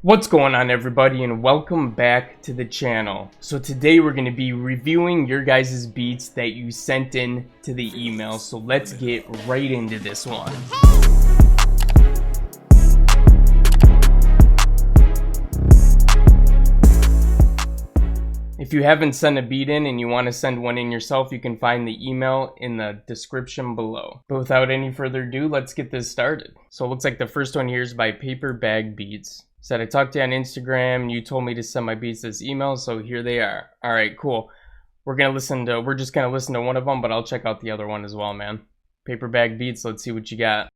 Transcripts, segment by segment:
What's going on, everybody, and welcome back to the channel. So today we're going to be reviewing your guys' beats that you sent in to the email. So let's get right into this one. If you haven't sent a beat in and you want to send one in yourself, you can find the email in the description below. But without any further ado, let's get this started. So it looks like the first one here is by Paper Bag Beats. Said I talked to you on Instagram and you told me to send my beats this email, so here they are. All right, cool. We're just gonna listen to one of them, but I'll check out the other one as well, man. Paper Bag Beats, let's see what you got.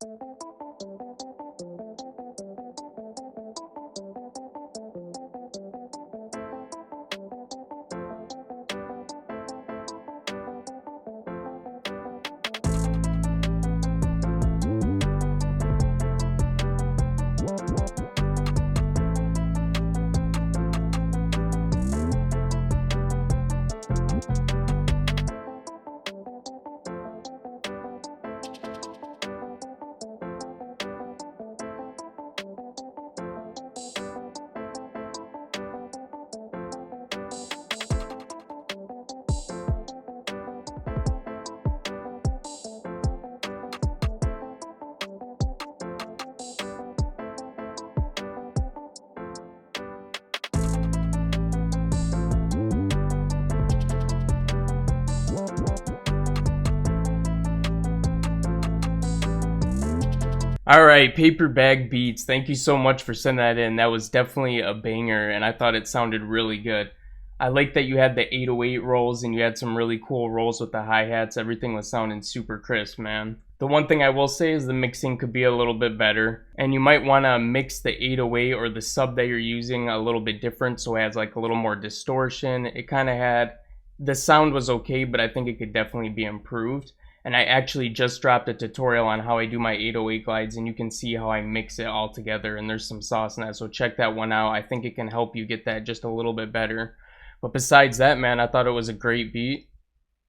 Alright, Paper Bag Beats, thank you so much for sending that in. That was definitely a banger, and I thought it sounded really good. I like that you had the 808 rolls, and you had some really cool rolls with the hi-hats. Everything was sounding super crisp, man. The one thing I will say is the mixing could be a little bit better, and you might want to mix the 808 or the sub that you're using a little bit different so it has like a little more distortion. It kind of had, the sound was okay, but I think it could definitely be improved. And I actually just dropped a tutorial on how I do my 808 glides, and you can see how I mix it all together, and there's some sauce in that, so check that one out. I think it can help you get that just a little bit better. But besides that, man, I thought it was a great beat.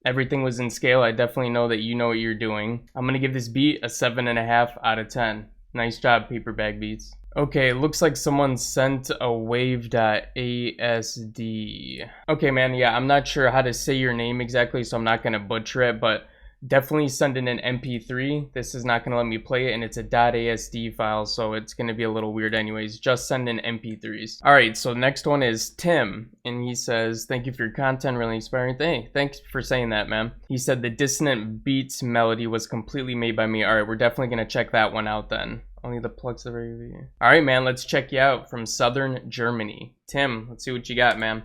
Everything was in scale. I definitely know that you know what you're doing. I'm gonna give this beat a 7.5 out of 10. Nice job, Paper Bag Beats. Okay, it looks like someone sent a wave.asd. Okay, man, yeah, I'm not sure how to say your name exactly, so I'm not gonna butcher it, but definitely send in an MP3. This is not going to let me play it, and it's a .asd file, so it's going to be a little weird anyways. Just send in MP3s. Alright, so next one is Tim, and he says, thank you for your content, really inspiring. Hey, thanks for saying that, man. He said the dissonant beats melody was completely made by me. Alright, we're definitely going to check that one out then. Only the plugs are very... Alright, man, let's check you out from Southern Germany. Tim, let's see what you got, man.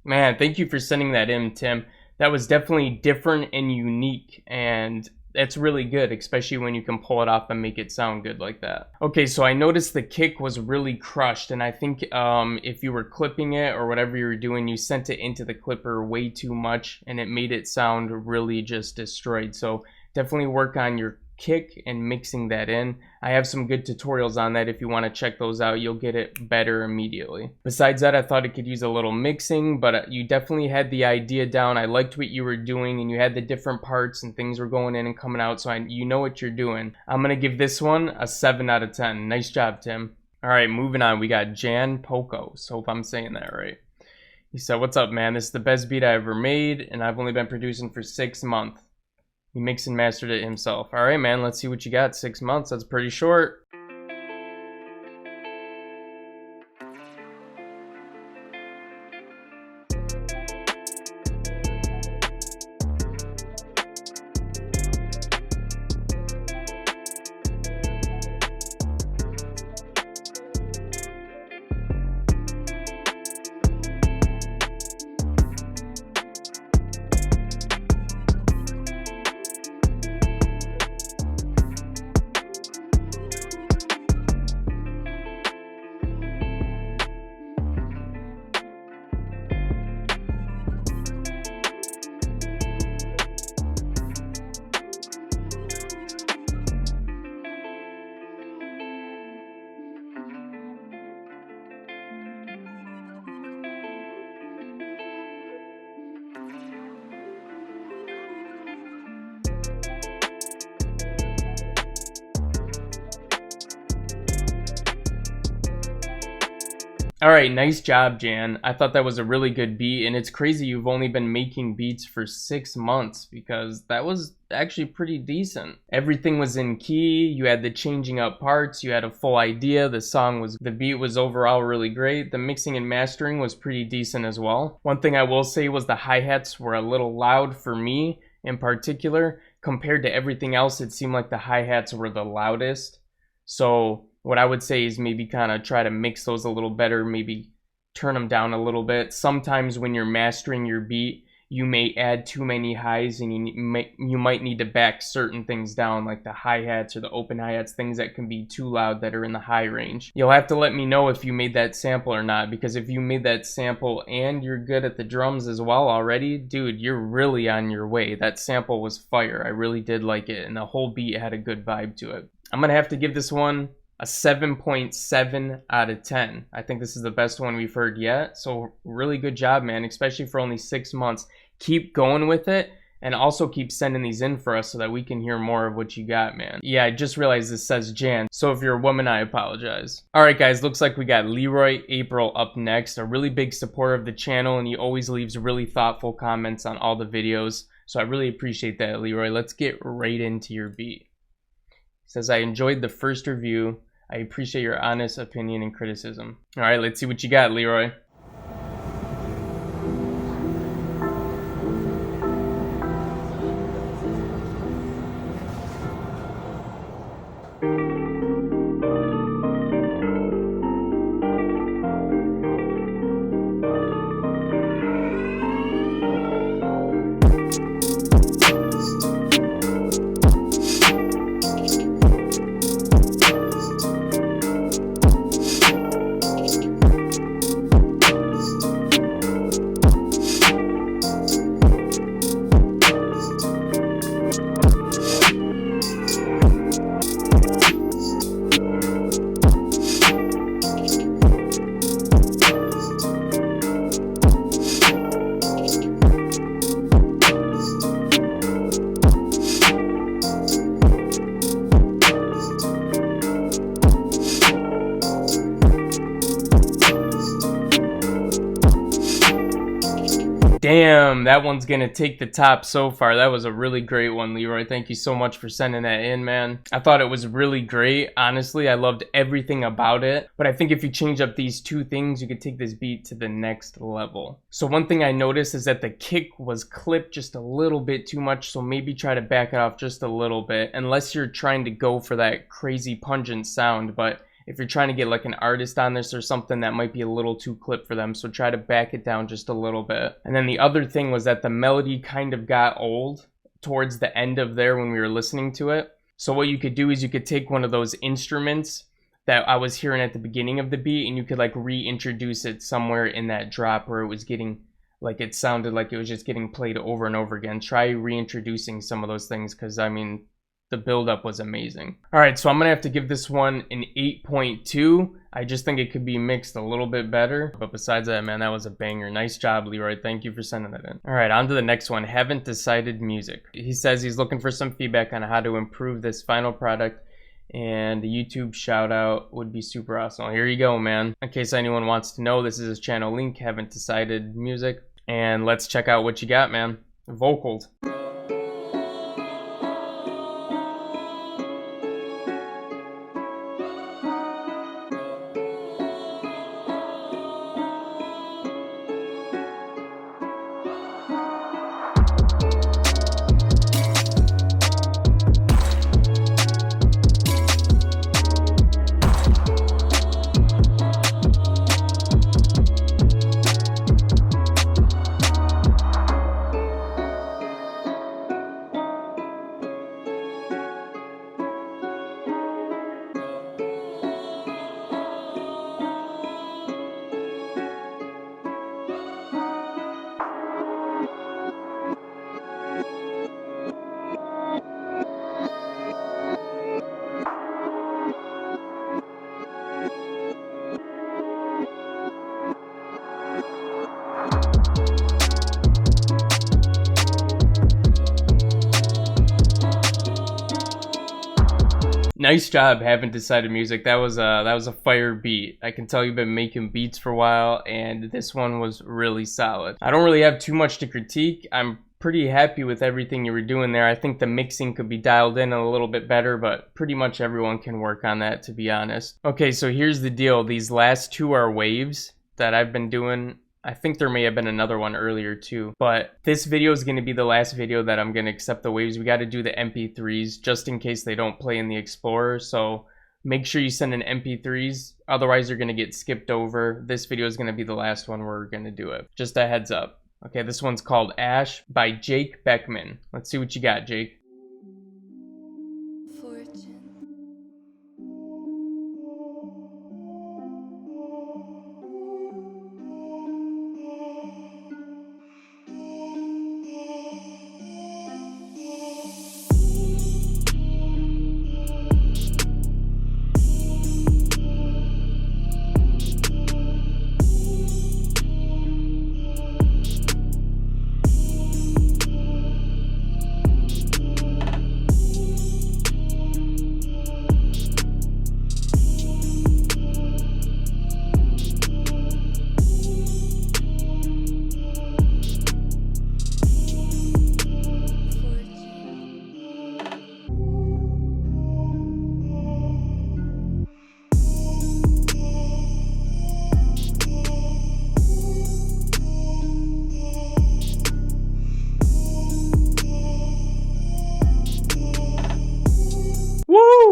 Man, thank you for sending that in, Tim. That was definitely different and unique, and that's really good, especially when you can pull it off and make it sound good like that. Okay, so I noticed the kick was really crushed, and I think if you were clipping it or whatever you were doing, you sent it into the clipper way too much, and it made it sound really just destroyed. So definitely work on your kick and mixing that in. I have some good tutorials on that. If you want to check those out, you'll get it better immediately. Besides that, I thought it could use a little mixing, but you definitely had the idea down. I liked what you were doing, and you had the different parts and things were going in and coming out, so you know what you're doing. I'm gonna give this one a 7 out of 10. Nice job, Tim. All right, moving on. We got Jan Pocos. Hope I'm saying that right. He said, "What's up, man? This is the best beat I ever made, and I've only been producing for 6 months." He mixed and mastered it himself. All right, man, let's see what you got. 6 months, that's pretty short. All right, nice job, Jan. I thought that was a really good beat, and it's crazy you've only been making beats for 6 months, because that was actually pretty decent. Everything was in key, you had the changing up parts, you had a full idea, the beat was overall really great, the mixing and mastering was pretty decent as well. One thing I will say was the hi-hats were a little loud for me in particular. Compared to everything else, it seemed like the hi-hats were the loudest. So what I would say is maybe kind of try to mix those a little better, maybe turn them down a little bit. Sometimes when you're mastering your beat, you may add too many highs, and you might need to back certain things down, like the hi-hats or the open hi-hats, things that can be too loud that are in the high range. You'll have to let me know if you made that sample or not, because if you made that sample and you're good at the drums as well already, dude, you're really on your way. That sample was fire. I really did like it, and the whole beat had a good vibe to it. I'm gonna have to give this one a 7.7 out of 10. I think this is the best one we've heard yet. So really good job, man, especially for only 6 months. Keep going with it, and also keep sending these in for us so that we can hear more of what you got, man. Yeah, I just realized this says Jan, so if you're a woman, I apologize. Alright guys, looks like we got Leroy April up next, a really big supporter of the channel, and he always leaves really thoughtful comments on all the videos, so I really appreciate that, Leroy. Let's get right into your beat. He says, I enjoyed the first review. I appreciate your honest opinion and criticism. Alright, let's see what you got, Leroy. Damn, that one's gonna take the top so far. That was a really great one, Leroy. Thank you so much for sending that in, man. I thought it was really great. Honestly, I loved everything about it. But I think if you change up these two things, you could take this beat to the next level. So one thing I noticed is that the kick was clipped just a little bit too much, so maybe try to back it off just a little bit, unless you're trying to go for that crazy pungent sound. But if you're trying to get like an artist on this or something, that might be a little too clipped for them, so try to back it down just a little bit. And then the other thing was that the melody kind of got old towards the end of there when we were listening to it. So what you could do is you could take one of those instruments that I was hearing at the beginning of the beat, and you could like reintroduce it somewhere in that drop where it was getting, like it sounded like it was just getting played over and over again. Try reintroducing some of those things, because I mean, the build-up was amazing. Alright, so I'm gonna have to give this one an 8.2. I just think it could be mixed a little bit better. But besides that, man, that was a banger. Nice job, Leroy. Thank you for sending that in. Alright, on to the next one. Haven't decided music. He says he's looking for some feedback on how to improve this final product, and the YouTube shout out would be super awesome. Here you go, man. In case anyone wants to know, this is his channel link, Haven't Decided Music. And let's check out what you got, man. Vocaled. Nice job, Haven't Decided Music. That was a fire beat. I can tell you've been making beats for a while, and this one was really solid. I don't really have too much to critique. I'm pretty happy with everything you were doing there. I think the mixing could be dialed in a little bit better, but pretty much everyone can work on that, to be honest. Okay, so here's the deal. These last two are waves that I've been doing. I think there may have been another one earlier too, but this video is going to be the last video that I'm going to accept the waves. We got to do the MP3s just in case they don't play in the Explorer, so make sure you send in MP3s, otherwise you're going to get skipped over. This video is going to be the last one we're going to do it. Just a heads up. Okay, this one's called Ash by Jake Beckman. Let's see what you got, Jake.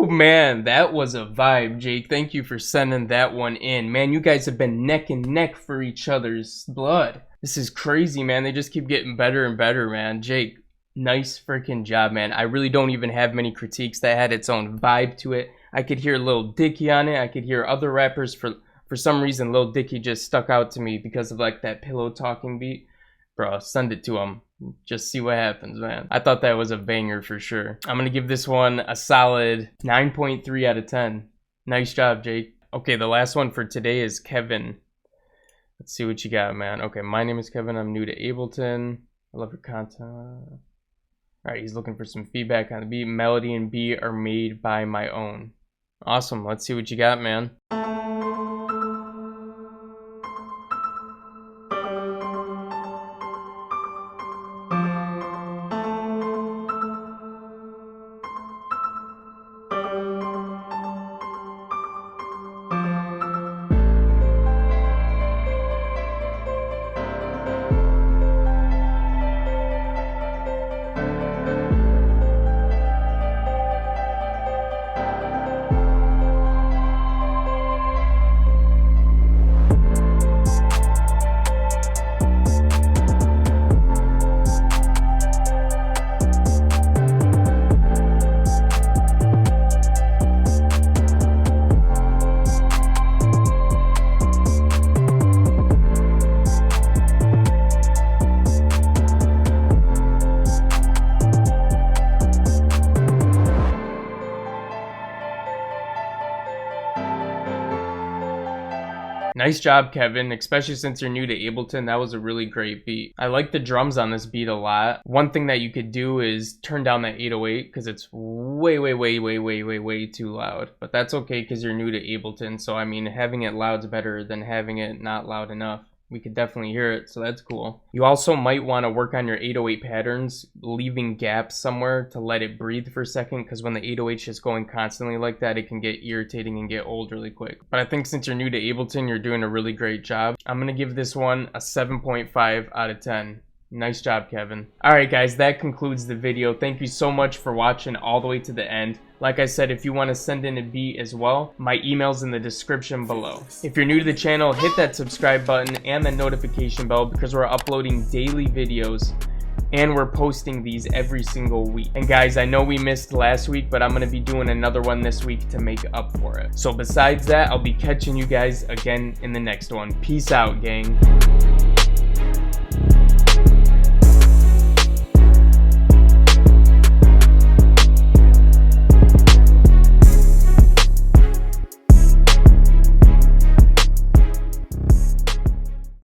Man, that was a vibe, Jake. Thank you for sending that one in. Man, you guys have been neck and neck for each other's blood. This is crazy, man. They just keep getting better and better, man. Jake, nice freaking job, man. I really don't even have many critiques. That had its own vibe to it. I could hear Lil Dicky on it. I could hear other rappers. For some reason, Lil Dicky just stuck out to me because of like that pillow talking beat. Bro, send it to him. Just see what happens, man. I thought that was a banger for sure. I'm gonna give this one a solid 9.3 out of 10. Nice job, Jake. Okay, the last one for today is Kevin. Let's see what you got, man. Okay, my name is Kevin. I'm new to Ableton. I love your content. All right, he's looking for some feedback on the beat. Melody and beat are made by my own. Awesome. Let's see what you got, man. Nice job, Kevin, especially since you're new to Ableton. That was a really great beat. I like the drums on this beat a lot. One thing that you could do is turn down that 808 because it's way too loud. But that's okay because you're new to Ableton. So, I mean, having it loud's better than having it not loud enough. We could definitely hear it, so that's cool. You also might want to work on your 808 patterns, leaving gaps somewhere to let it breathe for a second, because when the 808 is just going constantly like that, it can get irritating and get old really quick. But I think since you're new to Ableton, you're doing a really great job. I'm going to give this one a 7.5 out of 10. Nice job, Kevin. Alright guys, that concludes the video. Thank you so much for watching all the way to the end. Like I said, if you want to send in a beat as well, my email's in the description below. If you're new to the channel, hit that subscribe button and the notification bell because we're uploading daily videos and we're posting these every single week. And guys, I know we missed last week, but I'm going to be doing another one this week to make up for it. So besides that, I'll be catching you guys again in the next one. Peace out, gang.